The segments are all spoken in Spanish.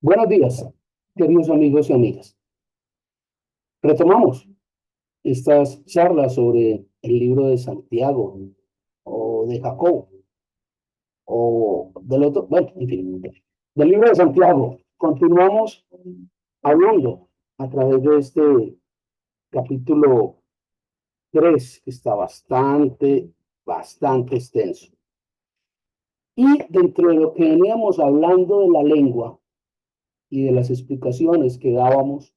Buenos días, queridos amigos y amigas. Retomamos estas charlas sobre el libro de Santiago o de Jacob o del otro, bueno, en fin, del libro de Santiago. Continuamos hablando a través de este capítulo 3 que está bastante extenso. Y dentro de lo que veníamos hablando de la lengua y de las explicaciones que dábamos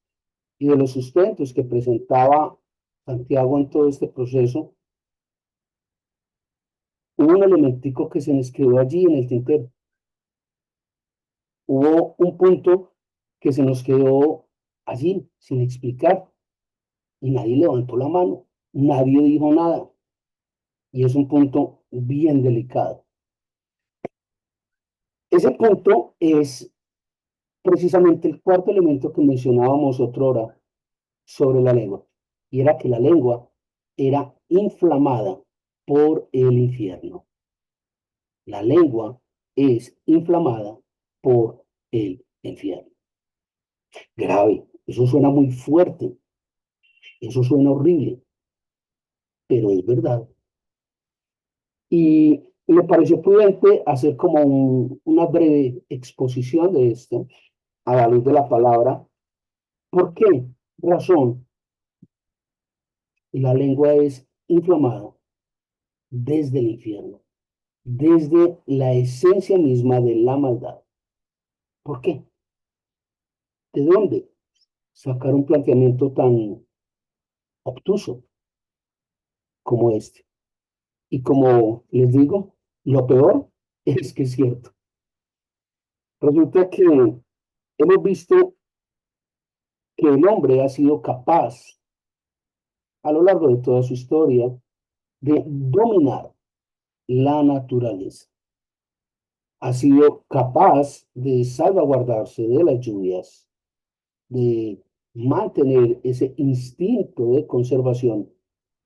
y de los sustentos que presentaba Santiago en todo este proceso, hubo un elementico que se nos quedó allí en el tintero. Hubo un punto que se nos quedó allí sin explicar y nadie levantó la mano, nadie dijo nada. Y es un punto bien delicado. Ese punto es precisamente el cuarto elemento que mencionábamos otrora sobre la lengua, y era que la lengua era inflamada por el infierno. La lengua es inflamada por el infierno. Grave, eso suena muy fuerte, eso suena horrible, pero es verdad. Y me pareció prudente hacer como una breve exposición de esto a la luz de la palabra. ¿Por qué razón la lengua es inflamada desde el infierno, desde la esencia misma de la maldad? ¿Por qué? ¿De dónde sacar un planteamiento tan obtuso como este? Y como les digo, lo peor es que es cierto. Resulta que hemos visto que el hombre ha sido capaz a lo largo de toda su historia de dominar la naturaleza. Ha sido capaz de salvaguardarse de las lluvias, de mantener ese instinto de conservación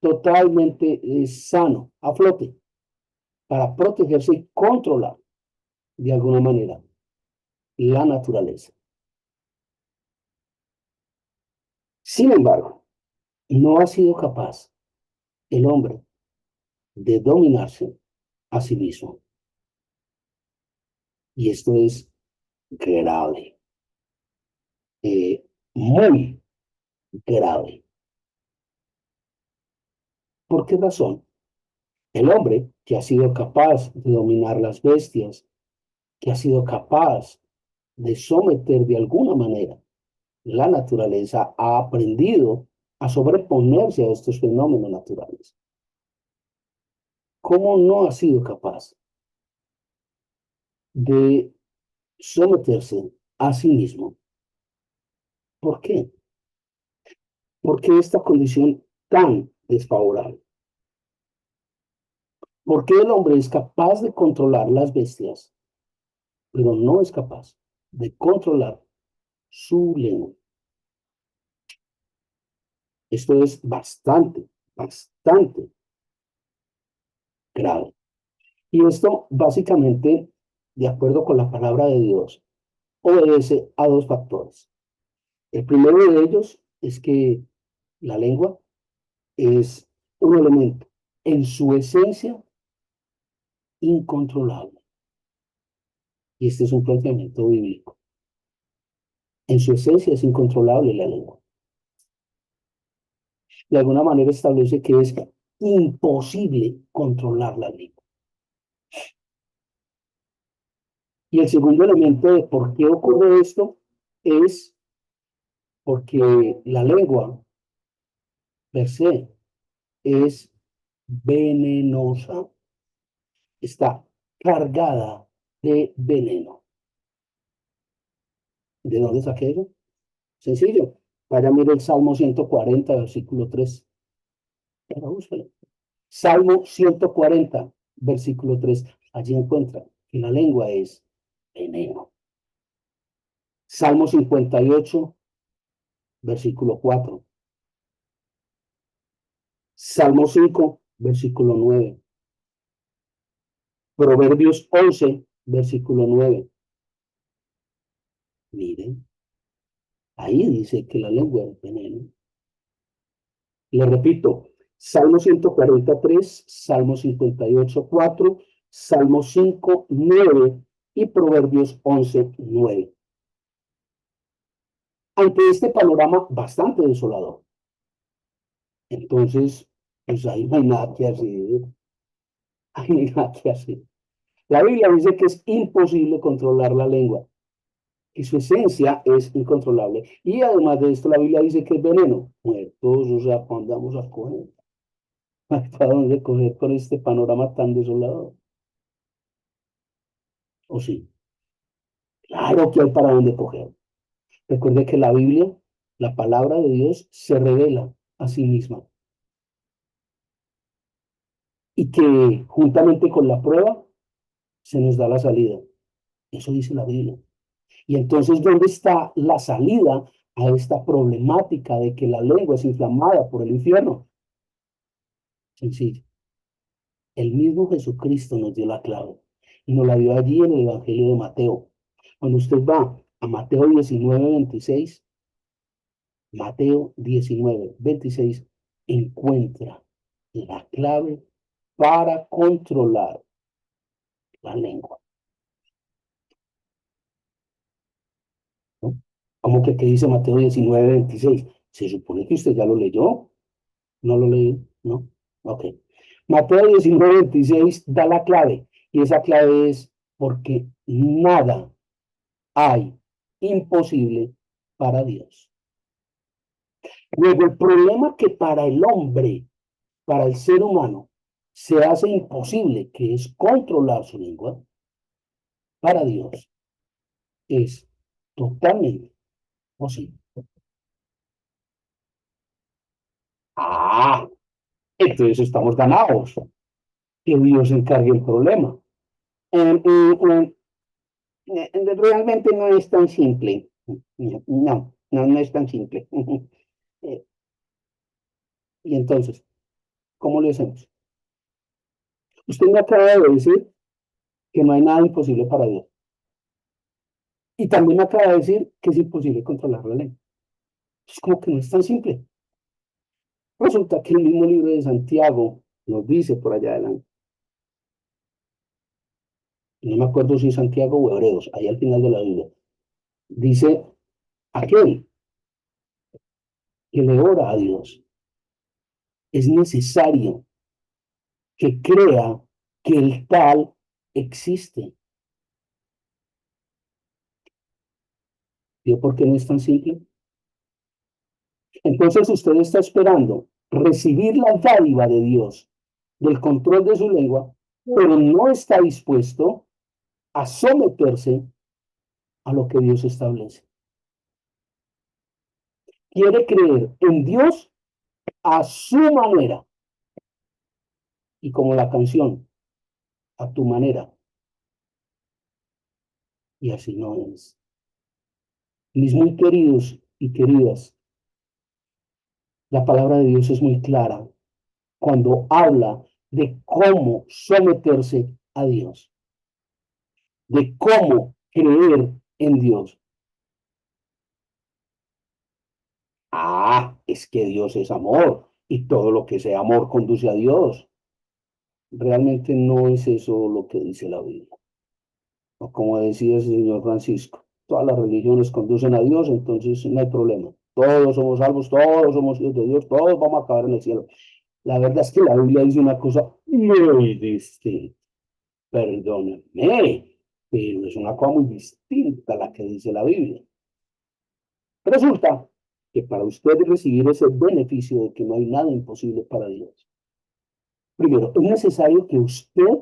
totalmente sano, a flote, para protegerse y controlar de alguna manera la naturaleza. Sin embargo, no ha sido capaz el hombre de dominarse a sí mismo. Y esto es grave, muy grave. ¿Por qué razón? El hombre que ha sido capaz de dominar las bestias, que ha sido capaz de someter de alguna manera la naturaleza, ha aprendido a sobreponerse a estos fenómenos naturales. ¿Cómo no ha sido capaz de someterse a sí mismo? ¿Por qué? ¿Por qué esta condición tan desfavorable? ¿Por qué el hombre es capaz de controlar las bestias, pero no es capaz de controlar su lengua? Esto es bastante grave. Y esto básicamente, de acuerdo con la palabra de Dios, obedece a dos factores. El primero de ellos es que la lengua es un elemento en su esencia incontrolable. Y este es un planteamiento bíblico. En su esencia es incontrolable la lengua. De alguna manera establece que es imposible controlar la lengua. Y el segundo elemento de por qué ocurre esto es porque la lengua per se es venenosa, está cargada de veneno. ¿De dónde saqué eso? Sencillo. Vaya, mire el Salmo 140, versículo 3. Búsquelo. Salmo 140, versículo 3. Allí encuentra que la lengua es veneno. Salmo 58, versículo 4. Salmo 5, versículo 9. Proverbios 11, versículo 9. Miren, ahí dice que la lengua es veneno. Le repito, Salmo 143, Salmo 58, 4, Salmo 5, 9 y Proverbios 11, 9. Ante este panorama bastante desolador, entonces, pues ahí no hay nada que hacer, ahí no hay nada que hacer. La Biblia dice que es imposible controlar la lengua, que su esencia es incontrolable. Y además de esto, la Biblia dice que es veneno. Muertos, o sea, ¿cuándo vamos a coger? ¿Para dónde coger con este panorama tan desolador? ¿O sí? Claro que hay para dónde coger. Recuerde que la Biblia, la palabra de Dios, se revela a sí misma y que juntamente con la prueba se nos da la salida. Eso dice la Biblia. Y entonces, ¿dónde está la salida a esta problemática de que la lengua es inflamada por el infierno? Sencillo. El mismo Jesucristo nos dio la clave y nos la dio allí en el Evangelio de Mateo. Cuando usted va a Mateo 19, 26, Mateo 19, 26, encuentra la clave para controlar la lengua. ¿No? ¿Cómo que qué dice Mateo 19, 26? Se supone que usted ya lo leyó. ¿No lo leí? ¿No? Ok. Mateo 19, 26 da la clave. Y esa clave es porque nada hay imposible para Dios. Luego, el problema que para el hombre, para el ser humano, se hace imposible, que es controlar su lengua, para Dios es totalmente posible. Ah, entonces estamos ganados. Que Dios se encargue el problema. Eh, eh, eh, Realmente no es tan simple. No es tan simple. Eh, Y entonces, ¿cómo le hacemos? Usted me acaba de decir que no hay nada imposible para Dios. Y también me acaba de decir que es imposible controlar la ley. Es como que no es tan simple. Resulta que el mismo libro de Santiago nos dice por allá adelante, no me acuerdo si Santiago o Hebreos, ahí al final de la Biblia, dice, aquel que le ora a Dios es necesario que crea que el tal existe. ¿Vio por qué no es tan simple? Entonces usted está esperando recibir la dádiva de Dios del control de su lengua, pero no está dispuesto a someterse a lo que Dios establece. Quiere creer en Dios a su manera y como la canción, a tu manera. Y así no es. Mis muy queridos y queridas, la palabra de Dios es muy clara cuando habla de cómo someterse a Dios, de cómo creer en Dios. Ah, es que Dios es amor y todo lo que sea amor conduce a Dios. Realmente no es eso lo que dice la Biblia. O como decía el señor Francisco, todas las religiones conducen a Dios, entonces no hay problema. Todos somos salvos, todos somos hijos de Dios, todos vamos a acabar en el cielo. La verdad es que la Biblia dice una cosa muy distinta. Perdónenme, pero es una cosa muy distinta a la que dice la Biblia. Resulta que para usted recibir ese beneficio de que no hay nada imposible para Dios, primero, es necesario que usted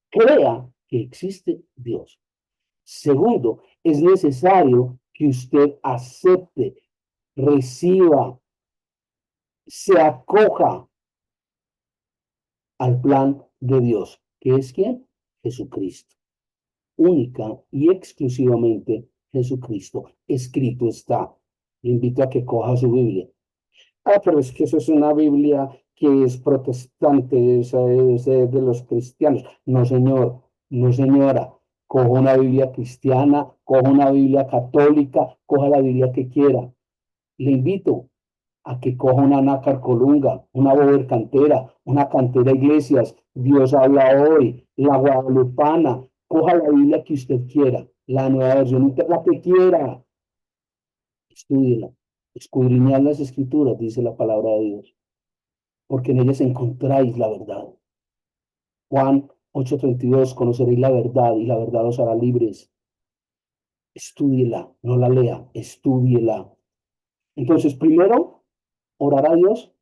crea que existe Dios. Segundo, es necesario que usted acepte, reciba, se acoja al plan de Dios, que es ¿quién? Jesucristo. Única y exclusivamente Jesucristo. Escrito está. Le invito a que coja su Biblia. Ah, pero es que eso es una Biblia que es protestante, esa es de los cristianos. No, señor, no, señora. Coja una Biblia cristiana, coja una Biblia católica, coja la Biblia que quiera. Le invito a que coja una nácar colunga, una bober cantera, una cantera iglesias, Dios habla hoy, la guadalupana, coja la Biblia que usted quiera, la nueva versión, la que quiera, estúdiela, escudriñad las escrituras, dice la palabra de Dios, porque en ellas encontráis la verdad. Juan 8:32, conoceréis la verdad y la verdad os hará libres. Estúdiela, no la lea, estúdiela. Entonces, primero, orar a Dios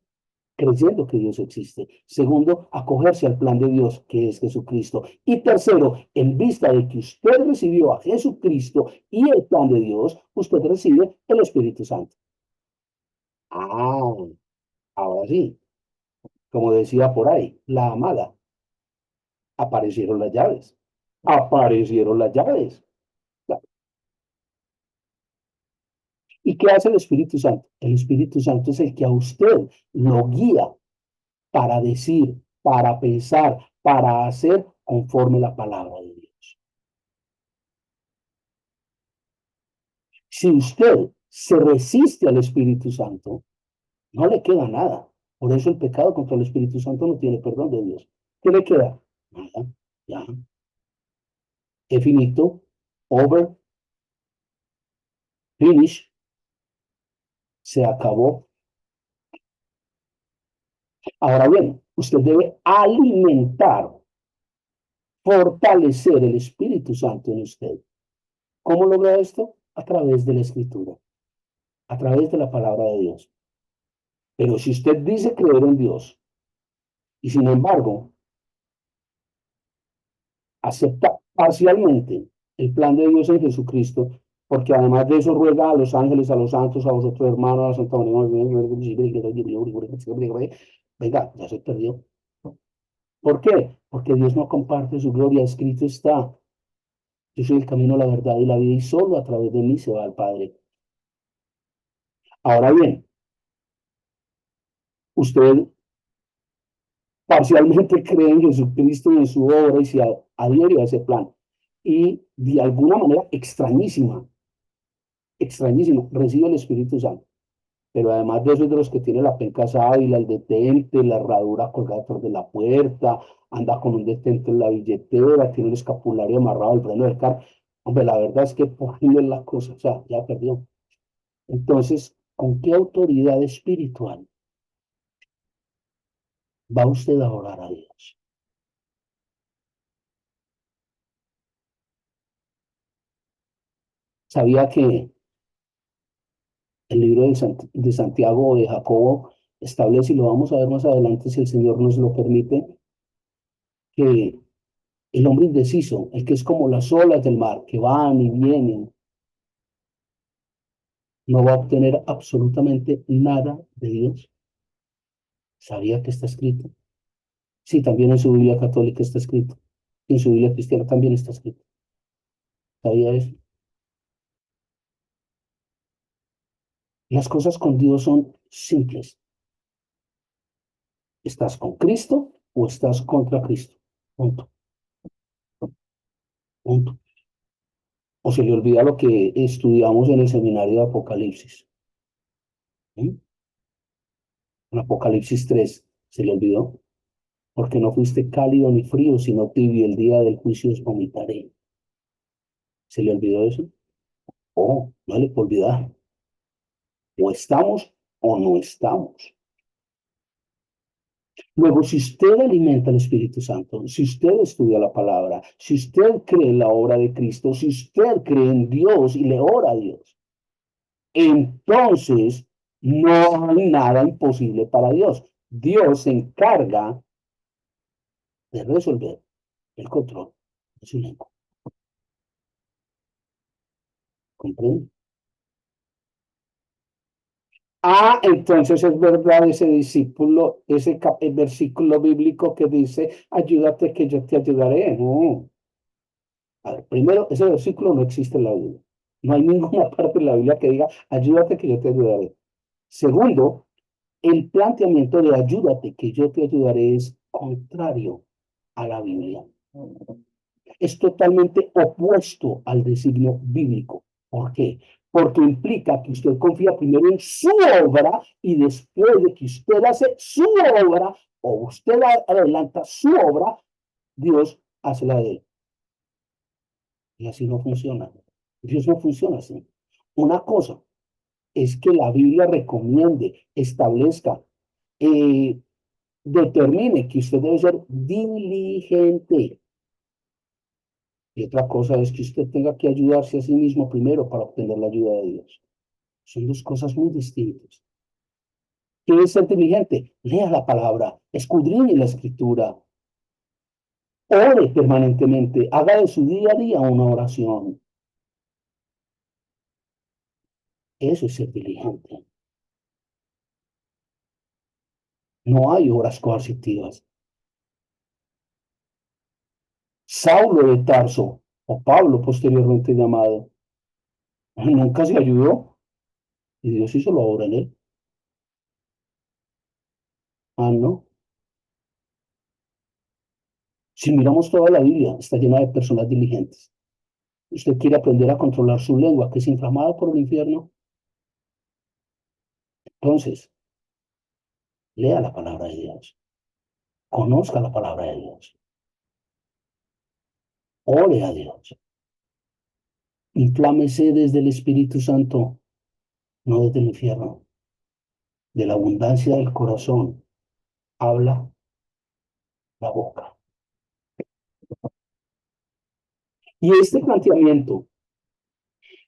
creyendo que Dios existe. Segundo, acogerse al plan de Dios, que es Jesucristo. Y tercero, en vista de que usted recibió a Jesucristo y el plan de Dios, usted recibe el Espíritu Santo. Ah, ahora sí, como decía por ahí, la amada, aparecieron las llaves. Aparecieron las llaves. ¿Y qué hace el Espíritu Santo? El Espíritu Santo es el que a usted lo guía para decir, para pensar, para hacer conforme la palabra de Dios. Si usted se resiste al Espíritu Santo, no le queda nada. Por eso el pecado contra el Espíritu Santo no tiene perdón de Dios. ¿Qué le queda? Nada. Ya. He finito. Over. Finish. Se acabó. Ahora bien, usted debe alimentar, fortalecer el Espíritu Santo en usted. ¿Cómo logra esto? A través de la Escritura, a través de la palabra de Dios. Pero si usted dice creer en Dios y sin embargo acepta parcialmente el plan de Dios en Jesucristo, porque además de eso ruega a los ángeles, a los santos, a vosotros hermanos, a la Santa María, venga, ya se perdió. ¿Por qué? Porque Dios no comparte su gloria, escrito está. Yo soy el camino, la verdad y la vida, y solo a través de mí se va al Padre. Ahora bien, usted parcialmente cree en Jesucristo y en su obra y se adhiere a ese plan. Y de alguna manera extrañísima, extrañísima, recibe el Espíritu Santo. Pero además de eso es de los que tiene la penca sábila, el detente, la herradura colgada detrás de la puerta, anda con un detente en la billetera, tiene el escapulario amarrado al freno del carro. Hombre, la verdad es que por ahí no es la cosa, o sea, ya perdió. Entonces, ¿con qué autoridad espiritual va usted a orar a Dios? ¿Sabía que el libro de Santiago o de Jacobo establece, y lo vamos a ver más adelante si el Señor nos lo permite, que el hombre indeciso, el que es como las olas del mar, que van y vienen, no va a obtener absolutamente nada de Dios? ¿Sabía que está escrito? Sí, también en su Biblia católica está escrito. Y en su Biblia cristiana también está escrito. ¿Sabía eso? Las cosas con Dios son simples. ¿Estás con Cristo o estás contra Cristo? Punto. Punto. O se le olvida lo que estudiamos en el seminario de Apocalipsis. ¿Mm? En Apocalipsis 3 se le olvidó. Porque no fuiste cálido ni frío, sino tibio, el día del juicio os vomitaré. ¿Se le olvidó eso? Oh, no le puedo olvidar. O estamos o no estamos. Luego, si usted alimenta el Espíritu Santo, si usted estudia la palabra, si usted cree en la obra de Cristo, si usted cree en Dios y le ora a Dios, entonces no hay nada imposible para Dios. Dios se encarga de resolver el control de su lengua. ¿Comprende? Ah, entonces es verdad ese discípulo, el versículo bíblico que dice, ayúdate que yo te ayudaré. No. A ver, primero, ese versículo no existe en la Biblia. No hay ninguna parte de la Biblia que diga, ayúdate que yo te ayudaré. Segundo, el planteamiento de ayúdate que yo te ayudaré es contrario a la Biblia. es totalmente opuesto al designio bíblico. ¿Por qué? Porque implica que usted confía primero en su obra y después de que usted hace su obra o usted adelanta su obra, Dios hace la de él. Y así no funciona. Dios no funciona así. Una cosa es que la Biblia recomiende, establezca, eh, determine que usted debe ser diligente. Y otra cosa es que usted tenga que ayudarse a sí mismo primero para obtener la ayuda de Dios. Son dos cosas muy distintas. ¿Qué es ser diligente? Lea la palabra, escudriñe la escritura, ore permanentemente, haga de su día a día una oración. Eso es ser diligente. No hay obras coercitivas. Saulo de Tarso, o Pablo posteriormente llamado, nunca se ayudó y Dios hizo la obra en él. Ah, no. Si miramos toda la Biblia, está llena de personas diligentes. Usted quiere aprender a controlar su lengua, que es inflamada por el infierno. Entonces, lea la palabra de Dios, conozca la palabra de Dios, ore a Dios, inflámese desde el Espíritu Santo, no desde el infierno. De la abundancia del corazón habla la boca. Y este planteamiento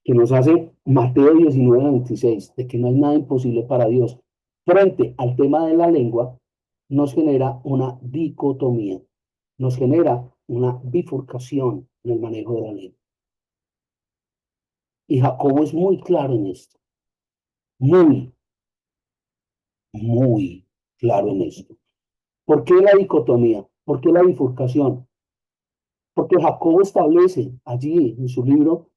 que nos hace Mateo 19:26, de que no hay nada imposible para Dios, frente al tema de la lengua, nos genera una dicotomía, nos genera una bifurcación en el manejo de la lengua. Y Jacobo es muy claro en esto, muy, muy claro en esto. ¿Por qué la dicotomía? ¿Por qué la bifurcación? Porque Jacobo establece allí en su libro,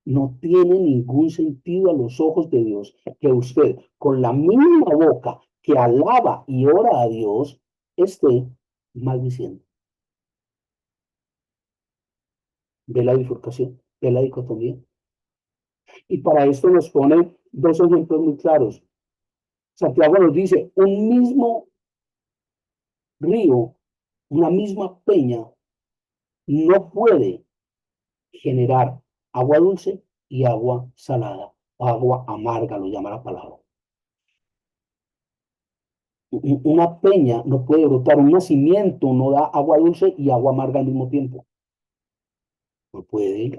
no tiene ningún sentido a los ojos de Dios que usted con la misma boca que alaba y ora a Dios esté maldiciendo. ¿Ve la bifurcación? ¿Ve la dicotomía? Y para esto nos pone dos ejemplos muy claros. Santiago nos dice, un mismo río, una misma peña, no puede generar agua dulce y agua salada, agua amarga, lo llama la palabra. Una peña no puede brotar, un nacimiento no da agua dulce y agua amarga al mismo tiempo. No puede,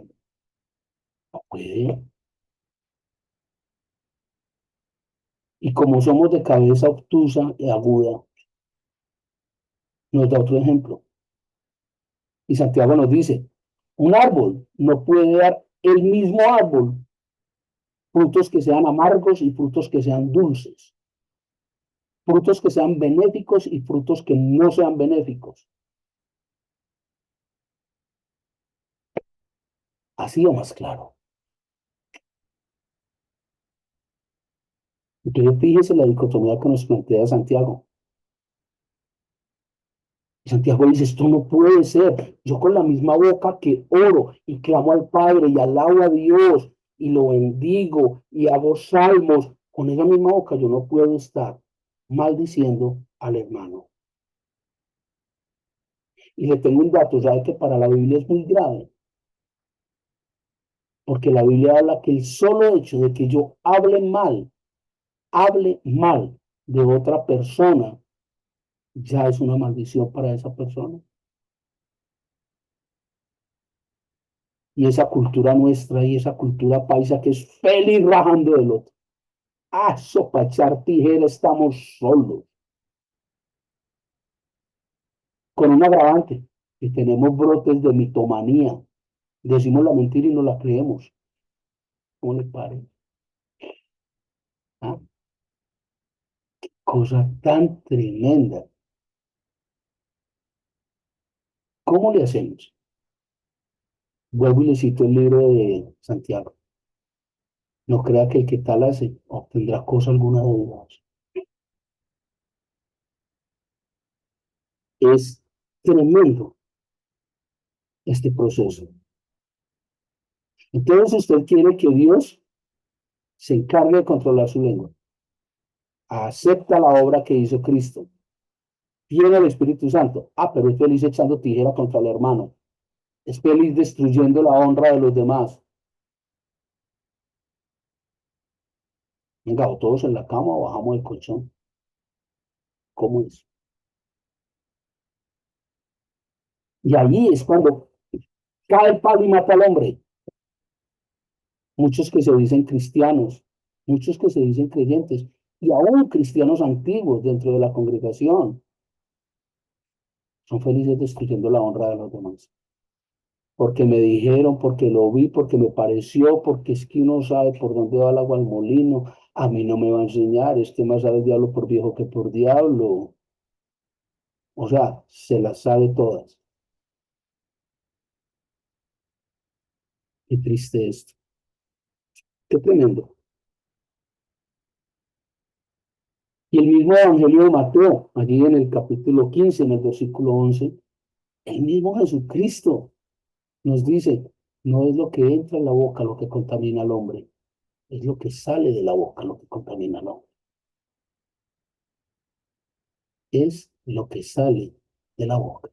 no puede. Y como somos de cabeza obtusa y aguda, nos da otro ejemplo. Y Santiago nos dice, un árbol no puede dar el mismo árbol frutos que sean amargos y frutos que sean dulces, frutos que sean benéficos y frutos que no sean benéficos. Así o más claro. Entonces fíjese la dicotomía que nos plantea Santiago. Santiago dice, esto no puede ser. Yo con la misma boca que oro y clamo al Padre y alabo a Dios y lo bendigo y hago salmos, con esa misma boca yo no puedo estar maldiciendo al hermano. Y le tengo un dato, sabe que para la Biblia es muy grave, porque la Biblia habla que el solo hecho de que yo hable mal de otra persona, ya es una maldición para esa persona. Y esa cultura nuestra y esa cultura paisa que es feliz rajando del otro. Ah, eso para echar tijera estamos solos. Con un agravante, que tenemos brotes de mitomanía. Decimos la mentira y no la creemos. ¿Cómo le parece? ¿Ah? Cosa tan tremenda. ¿Cómo le hacemos? Vuelvo y le cito el libro de Santiago. No crea que el que tal hace obtendrá cosa alguna de Dios. Es tremendo este proceso. Entonces usted quiere que Dios se encargue de controlar su lengua. Acepta la obra que hizo Cristo. Tiene el Espíritu Santo. Ah, pero es feliz echando tijera contra el hermano. Es feliz destruyendo la honra de los demás. Venga, o todos en la cama o bajamos el colchón. ¿Cómo es? Y ahí es cuando cae el palo y mata al hombre. Muchos que se dicen cristianos, muchos que se dicen creyentes, y aún cristianos antiguos dentro de la congregación, son felices destruyendo la honra de los demás. Porque me dijeron, porque lo vi, porque me pareció, porque es que uno sabe por dónde va el agua al molino. A mí no me va a enseñar, este más sabe el diablo por viejo que por diablo. O sea, se las sabe todas. Qué triste esto. Qué tremendo. Y el mismo Evangelio de Mateo, allí en el capítulo 15, en el versículo 11, el mismo Jesucristo nos dice, no es lo que entra en la boca lo que contamina al hombre, es lo que sale de la boca lo que contamina al hombre. Es lo que sale de la boca.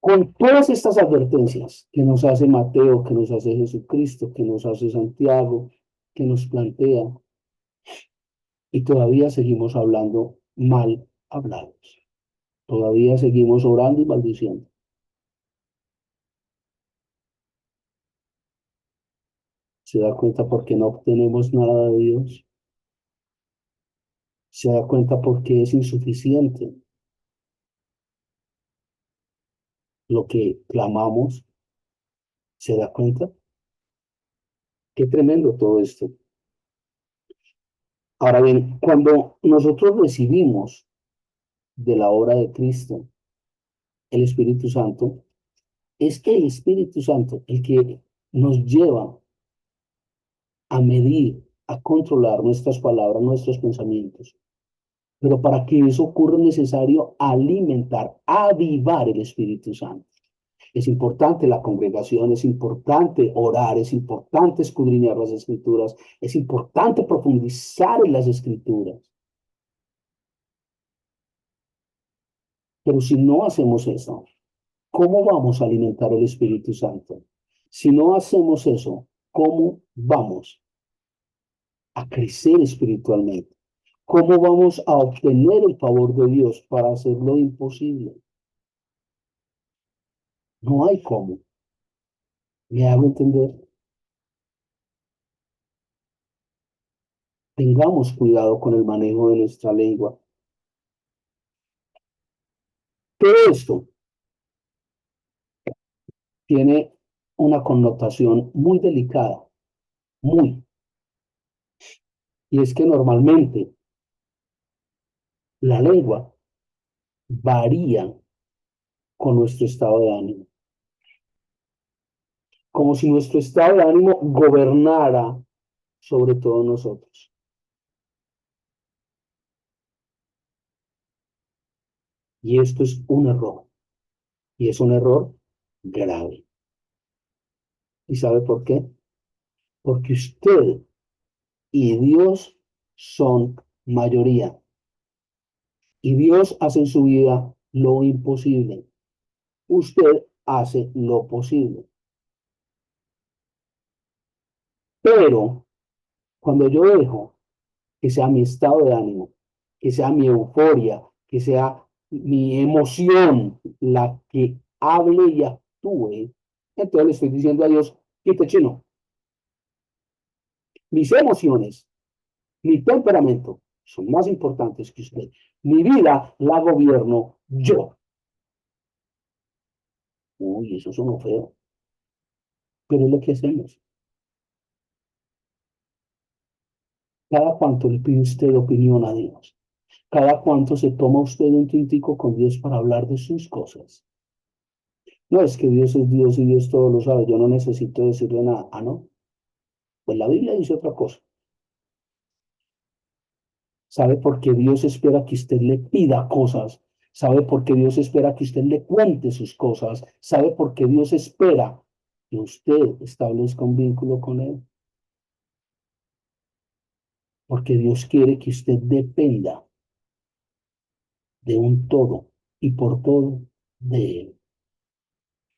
Con todas estas advertencias que nos hace Mateo, que nos hace Jesucristo, que nos hace Santiago, que nos plantea, y todavía seguimos hablando mal hablados. Todavía seguimos orando y maldiciendo. Se da cuenta porque no obtenemos nada de Dios. Se da cuenta porque es insuficiente lo que clamamos. Se da cuenta. Qué tremendo todo esto. Ahora bien, cuando nosotros recibimos de la obra de Cristo el Espíritu Santo, es el Espíritu Santo el que nos lleva a medir, a controlar nuestras palabras, nuestros pensamientos. Pero para que eso ocurra es necesario alimentar, avivar el Espíritu Santo. Es importante la congregación, es importante orar, es importante escudriñar las escrituras, es importante profundizar en las escrituras. Pero si no hacemos eso, ¿cómo vamos a alimentar el Espíritu Santo? Si no hacemos eso, ¿cómo vamos a crecer espiritualmente? ¿Cómo vamos a obtener el favor de Dios para hacer lo imposible? No hay cómo. ¿Me hago entender? Tengamos cuidado con el manejo de nuestra lengua. Todo esto tiene una connotación muy delicada, muy. Y es que normalmente la lengua varía con nuestro estado de ánimo. Como si nuestro estado de ánimo gobernara sobre todos nosotros. Y esto es un error. Y es un error grave. ¿Y sabe por qué? Porque usted y Dios son mayoría. Y Dios hace en su vida lo imposible. Usted hace lo posible. Pero cuando yo dejo que sea mi estado de ánimo, que sea mi euforia, que sea mi emoción la que hable y actúe, entonces le estoy diciendo a Dios, quite chino, mis emociones, mi temperamento son más importantes que usted. Mi vida la gobierno yo. Uy, eso suena feo, pero es lo que hacemos. Cada cuanto le pide usted opinión a Dios. Cada cuanto se toma usted un tintico con Dios para hablar de sus cosas. No es que Dios es Dios y Dios todo lo sabe. Yo no necesito decirle nada. Ah, no. Pues la Biblia dice otra cosa. ¿Sabe por qué Dios espera que usted le pida cosas ¿Sabe por qué Dios espera que usted le cuente sus cosas? ¿Sabe por qué Dios espera que usted establezca un vínculo con Él? Porque Dios quiere que usted dependa de un todo y por todo de Él.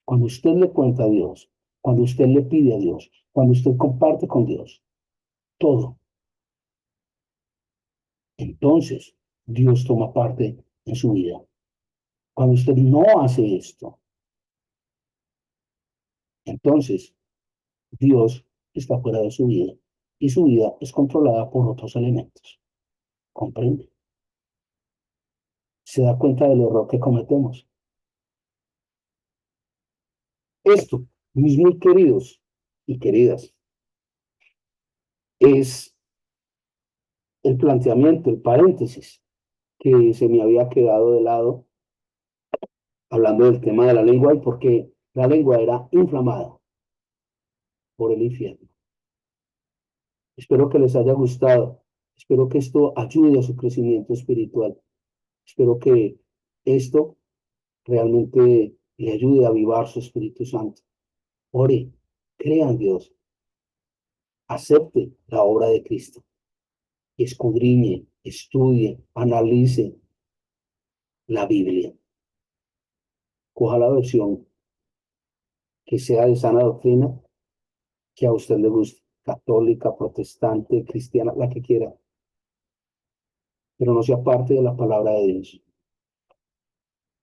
Cuando usted le cuenta a Dios, cuando usted le pide a Dios, cuando usted comparte con Dios, todo, entonces Dios toma parte en su vida. Cuando usted no hace esto, entonces Dios está fuera de su vida y su vida es controlada por otros elementos. ¿Comprende? Se da cuenta del error que cometemos. Esto, mis muy queridos y queridas, es el planteamiento, el paréntesis que se me había quedado de lado hablando del tema de la lengua y porque la lengua era inflamada por el infierno. Espero que les haya gustado. Espero que esto ayude a su crecimiento espiritual. Espero que esto realmente le ayude a avivar su Espíritu Santo. Ore, crea en Dios, acepte la obra de Cristo, escudriñe, estudie, analice la Biblia. Coja la versión que sea de sana doctrina, que a usted le guste, católica, protestante, cristiana, la que quiera, pero no sea parte de la palabra de Dios.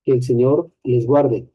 Que el Señor les guarde